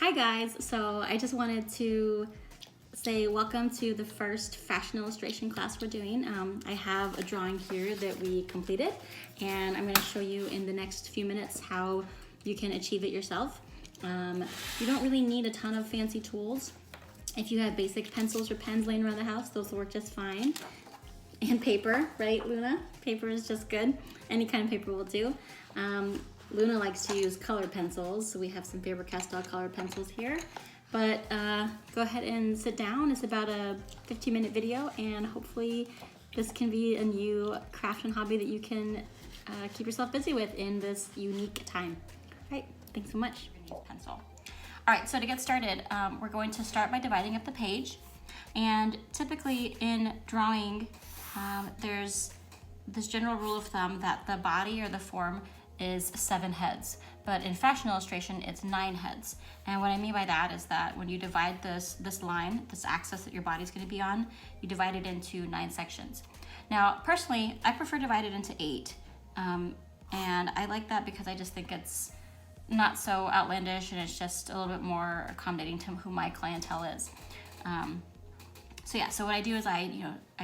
Hi guys, so I just wanted to say welcome to the first fashion illustration class we're doing. I have a drawing here that we completed and I'm going to show you in the next few minutes how you can achieve it yourself. You don't really need a ton of fancy tools. If you have basic pencils or pens laying around the house, those will work just fine. And paper, right Luna? Paper is just good. Any kind of paper will do. Luna likes to use colored pencils, so we have some Faber-Castell colored pencils here. But go ahead and sit down. It's about a 15-minute video, and hopefully this can be a new craft and hobby that you can keep yourself busy with in this unique time. All right, thanks so much. Pencil. All right, so to get started, we're going to start by dividing up the page. And typically in drawing, there's this general rule of thumb that the body or the form is 7 heads, but in fashion illustration it's 9 heads. And what I mean by that is that when you divide this line, this axis that your body's going to be on, you divide it into 9 sections. Now personally, I prefer divided into 8, and I like that because I just think it's not so outlandish and it's just a little bit more accommodating to who my clientele is. So what I do is I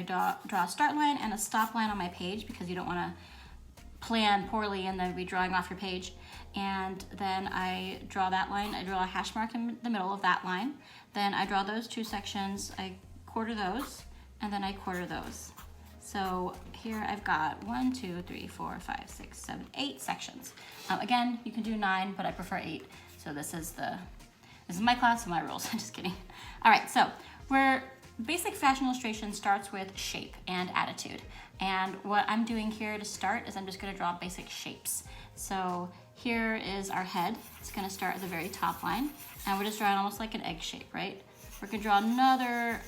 draw a start line and a stop line on my page because you don't want to plan poorly and then be drawing off your page. And then I draw that line, I draw a hash mark in the middle of that line. Then I draw those 2 sections, I quarter those, and then I quarter those. So here I've got 1, 2, 3, 4, 5, 6, 7, 8 sections. Again, you can do 9, but I prefer 8. So this is my class and my rules. I'm just kidding. All right, so basic fashion illustration starts with shape and attitude. And what I'm doing here to start is I'm just going to draw basic shapes. So here is our head. It's going to start at the very top line. And we're just drawing almost like an egg shape, right? We're going to draw another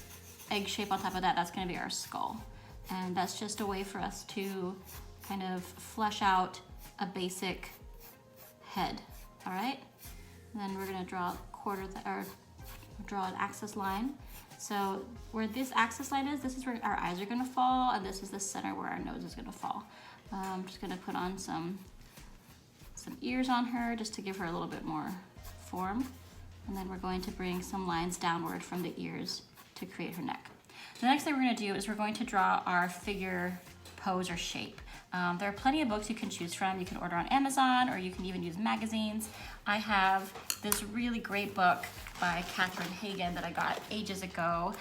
egg shape on top of that. That's going to be our skull. And that's just a way for us to kind of flesh out a basic head. All right? And then we're going to draw draw an axis line. So where this axis line is, this is where our eyes are gonna fall, and this is the center where our nose is gonna fall. I'm just gonna put on some ears on her just to give her a little bit more form. And then we're going to bring some lines downward from the ears to create her neck. The next thing we're gonna do is we're going to draw our figure pose or shape. There are plenty of books you can choose from. You can order on Amazon, or you can even use magazines. I have this really great book by Catherine Hagen that I got ages ago.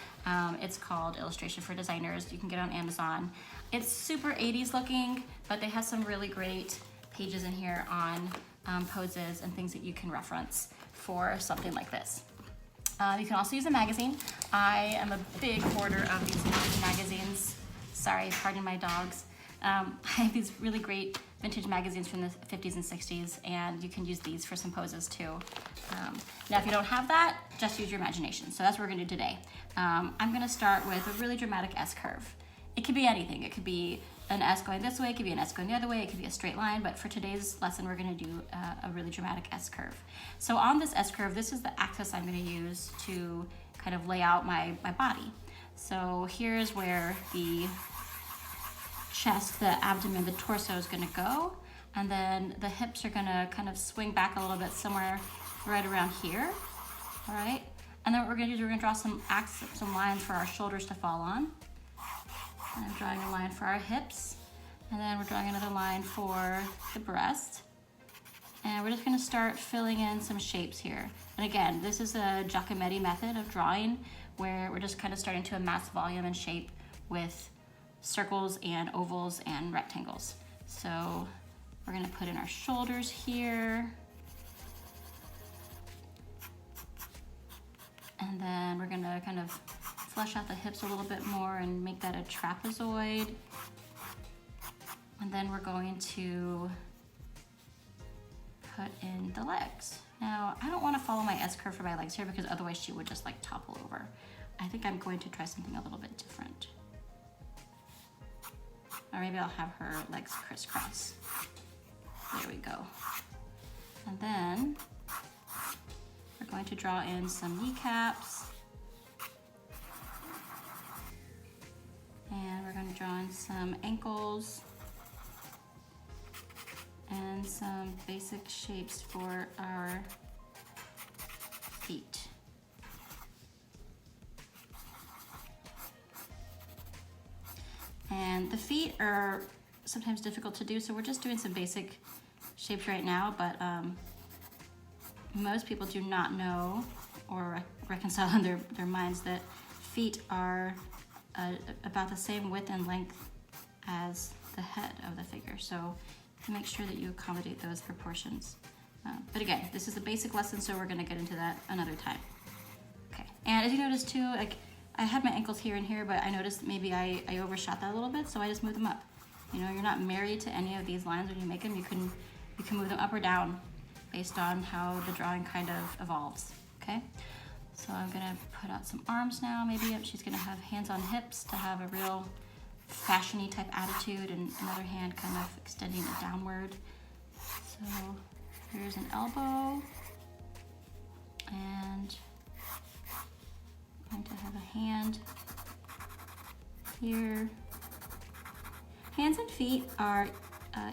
It's called Illustration for Designers. You can get it on Amazon. It's super 80s looking, but they have some really great pages in here on poses and things that you can reference for something like this. You can also use a magazine. I am a big hoarder of these vintage magazines. Sorry, pardon my dogs. I have these really great vintage magazines from the 50s and 60s, and you can use these for some poses too. Now, if you don't have that, just use your imagination. So that's what we're gonna do today. I'm gonna start with a really dramatic S-curve. It could be anything. It could be an S going this way, it could be an S going the other way, it could be a straight line, but for today's lesson, we're gonna do a really dramatic S-curve. So on this S-curve, this is the axis I'm gonna use to kind of lay out my body. So here's where the chest, the abdomen, the torso is gonna go, and then the hips are gonna kind of swing back a little bit somewhere right around here, all right? And then what we're gonna do is we're gonna draw some lines for our shoulders to fall on. And I'm drawing a line for our hips, and then we're drawing another line for the breast. And we're just gonna start filling in some shapes here. And again, this is a Giacometti method of drawing where we're just kind of starting to amass volume and shape with circles and ovals and rectangles. So we're gonna put in our shoulders here. And then we're gonna kind of flesh out the hips a little bit more and make that a trapezoid. And then we're going to put in the legs. Now, I don't wanna follow my S-curve for my legs here because otherwise she would just like topple over. I think I'm going to try something a little bit different. Or maybe I'll have her legs crisscross. There we go. And then we're going to draw in some kneecaps. And we're going to draw in some ankles. And some basic shapes for our feet. And the feet are sometimes difficult to do, so we're just doing some basic shapes right now, but most people do not know or reconcile in their minds that feet are about the same width and length as the head of the figure. So make sure that you accommodate those proportions. But again, this is a basic lesson, so we're gonna get into that another time. Okay, and as you notice too, like I had my ankles here and here, but I noticed maybe I overshot that a little bit, so I just moved them up. You know, you're not married to any of these lines when you make them. You can move them up or down based on how the drawing kind of evolves, okay? So I'm gonna put out some arms now. Maybe she's gonna have hands on hips to have a real fashion-y type attitude, and another hand kind of extending it downward. So here's an elbow, and I'm going to have a hand here. Hands and feet are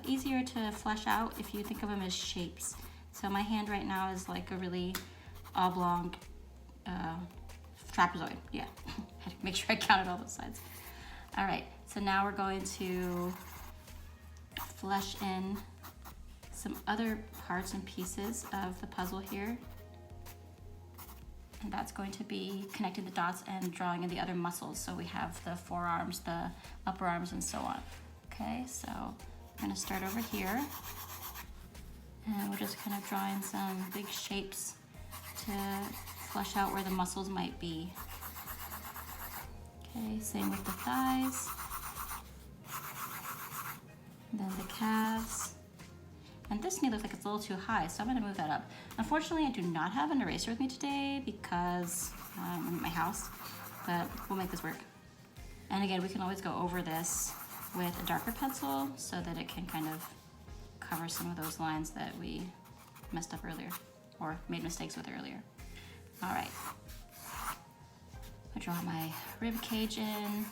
easier to flesh out if you think of them as shapes. So my hand right now is like a really oblong trapezoid. Yeah, had to make sure I counted all those sides. All right, so now we're going to flesh in some other parts and pieces of the puzzle here. And that's going to be connecting the dots and drawing in the other muscles. So we have the forearms, the upper arms, and so on. Okay, so I'm gonna start over here. And we're just kind of drawing some big shapes to flesh out where the muscles might be. Okay, same with the thighs. And then the calves. And this knee looks like it's a little too high, so I'm gonna move that up. Unfortunately, I do not have an eraser with me today because I'm at my house, but we'll make this work. And again, we can always go over this with a darker pencil so that it can kind of cover some of those lines that we messed up earlier or made mistakes with earlier. All right, I draw my rib cage in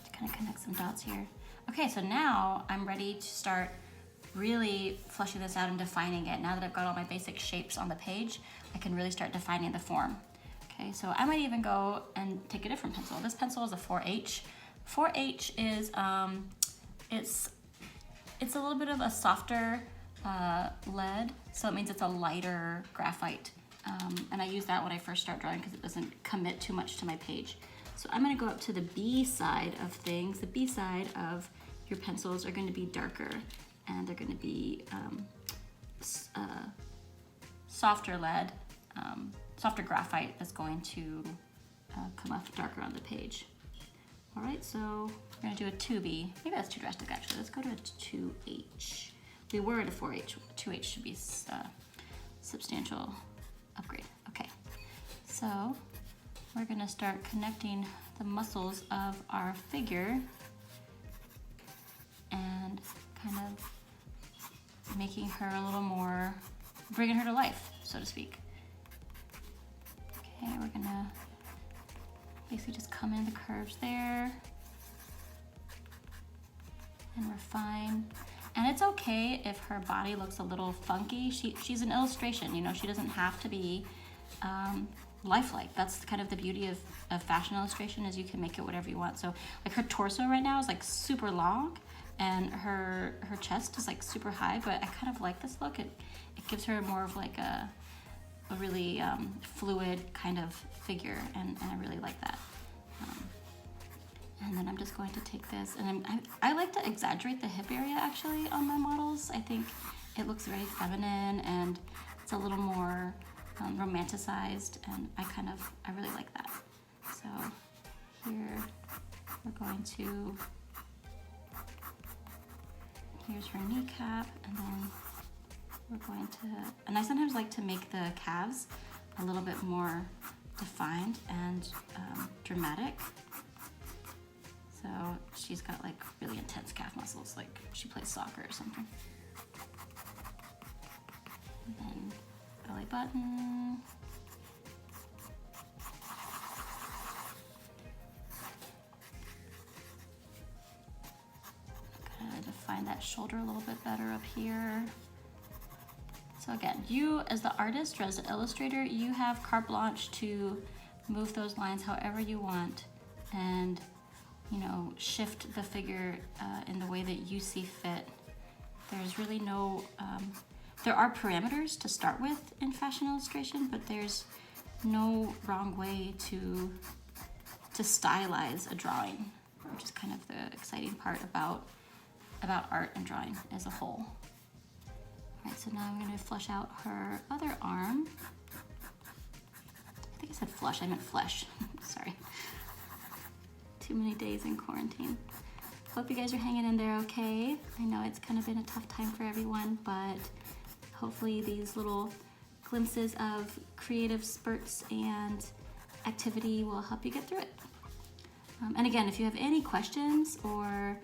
to kind of connect some dots here. Okay, so now I'm ready to start really fleshing this out and defining it. Now that I've got all my basic shapes on the page, I can really start defining the form. Okay, so I might even go and take a different pencil. This pencil is a 4H. 4H is, it's a little bit of a softer lead, so it means it's a lighter graphite. And I use that when I first start drawing because it doesn't commit too much to my page. So I'm gonna go up to the B side of things. The B side of your pencils are gonna be darker, and they're gonna be softer lead, softer graphite that's going to come off darker on the page. All right, so we're gonna do a 2B. Maybe that's too drastic actually. Let's go to a 2H. We were at a 4H. 2H should be substantial upgrade. Okay, so we're gonna start connecting the muscles of our figure and kind of making her a little more, bringing her to life, so to speak. Okay, we're gonna basically just come in the curves there and refine. And it's okay if her body looks a little funky. She's an illustration, you know, she doesn't have to be lifelike. That's kind of the beauty of fashion illustration, is you can make it whatever you want. So like her torso right now is like super long, and her chest is like super high, but I kind of like this look. It gives her more of like a really fluid kind of figure, and I really like that. And then I'm just going to take this, and I like to exaggerate the hip area actually on my models. I think it looks very feminine and it's a little more romanticized, and I really like that. So here we're going to, here's her kneecap, and then we're going to, and I sometimes like to make the calves a little bit more defined and dramatic. So she's got like really intense calf muscles, like she plays soccer or something. And then belly button. Kind of define that shoulder a little bit better up here. It's So again, you as the artist or as the illustrator, you have carte blanche to move those lines however you want and, you know, shift the figure in the way that you see fit. There's really no, there are parameters to start with in fashion illustration, but there's no wrong way to stylize a drawing, which is kind of the exciting part about art and drawing as a whole. All right, so now I'm gonna flesh out her other arm. I think I said flush, I meant flesh. Sorry. Too many days in quarantine. Hope you guys are hanging in there okay. I know it's kind of been a tough time for everyone, but hopefully these little glimpses of creative spurts and activity will help you get through it. And again, if you have any questions or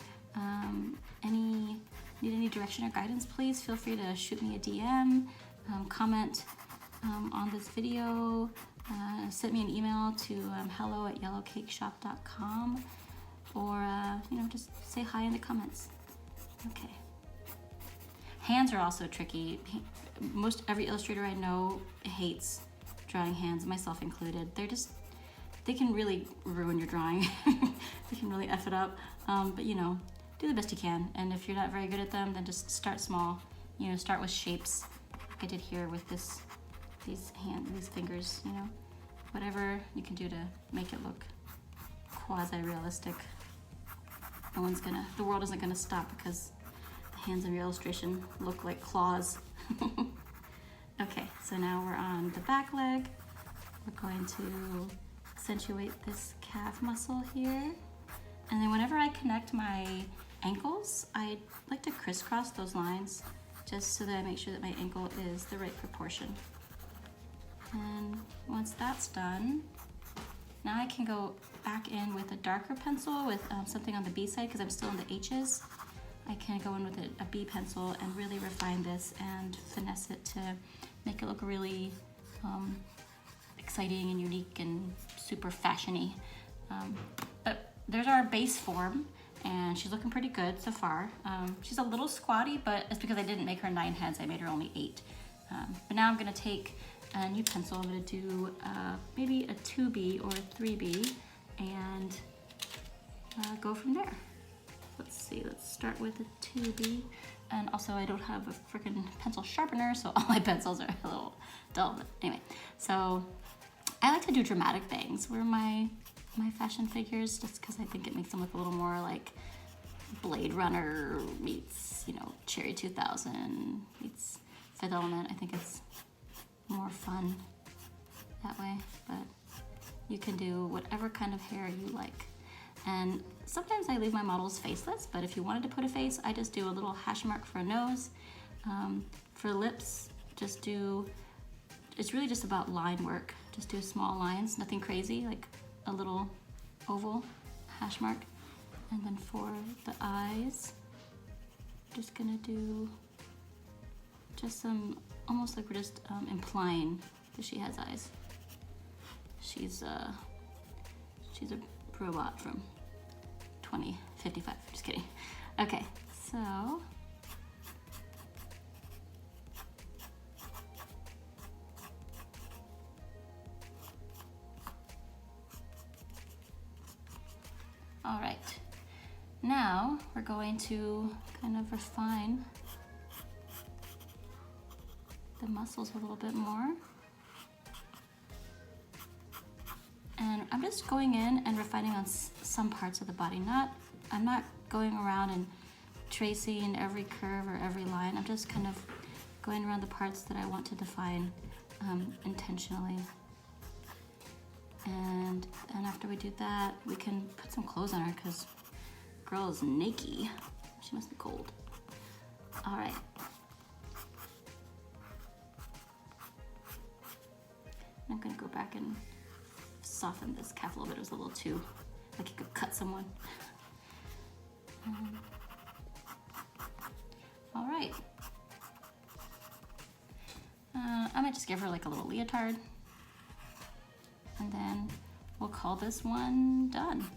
need any direction or guidance, please feel free to shoot me a DM, comment on this video, send me an email to hello@yellowcakeshop.com, or you know, just say hi in the comments. Okay. Hands are also tricky. Every illustrator I know hates drawing hands, myself included. They can really ruin your drawing. They can really F it up. But you know, do the best you can. And if you're not very good at them, then just start small. You know, start with shapes, like I did here with these fingers. You know, whatever you can do to make it look quasi-realistic. The world isn't gonna stop because the hands in your illustration look like claws. Okay, so now we're on the back leg. We're going to accentuate this calf muscle here. And then whenever I connect my ankles, I like to crisscross those lines just so that I make sure that my ankle is the right proportion. And once that's done, now I can go back in with a darker pencil with something on the B side because I'm still in the H's. I can go in with a B pencil and really refine this and finesse it to make it look really exciting and unique and super fashion-y. But there's our base form, and she's looking pretty good so far. She's a little squatty, but it's because I didn't make her 9 heads, I made her only 8. But now I'm gonna take a new pencil. I'm gonna do maybe a 2B or a 3B and go from there. Let's see, let's start with a 2B. And also I don't have a freaking pencil sharpener, so all my pencils are a little dull, but anyway. So I like to do dramatic things where my fashion figures, just because I think it makes them look a little more like Blade Runner meets, you know, Cherry 2000 meets Fifth Element. I think it's more fun that way, but you can do whatever kind of hair you like. And sometimes I leave my models faceless, but if you wanted to put a face, I just do a little hash mark for a nose. For lips, it's really just about line work. Just do small lines, nothing crazy, like a little oval hash mark. And then for the eyes, just gonna do just some, almost like we're just implying that she has eyes. She's a robot from 2055, just kidding. Okay, so all right, now we're going to kind of refine the muscles a little bit more. And I'm just going in and refining on some parts of the body. I'm not going around and tracing every curve or every line. I'm just kind of going around the parts that I want to define intentionally. And then after we do that, we can put some clothes on her because girl is naked. She must be cold. All right. I'm gonna go back and soften this calf a little bit. It was a little too, like you could cut someone. All right. I might just give her like a little leotard. And then we'll call this one done.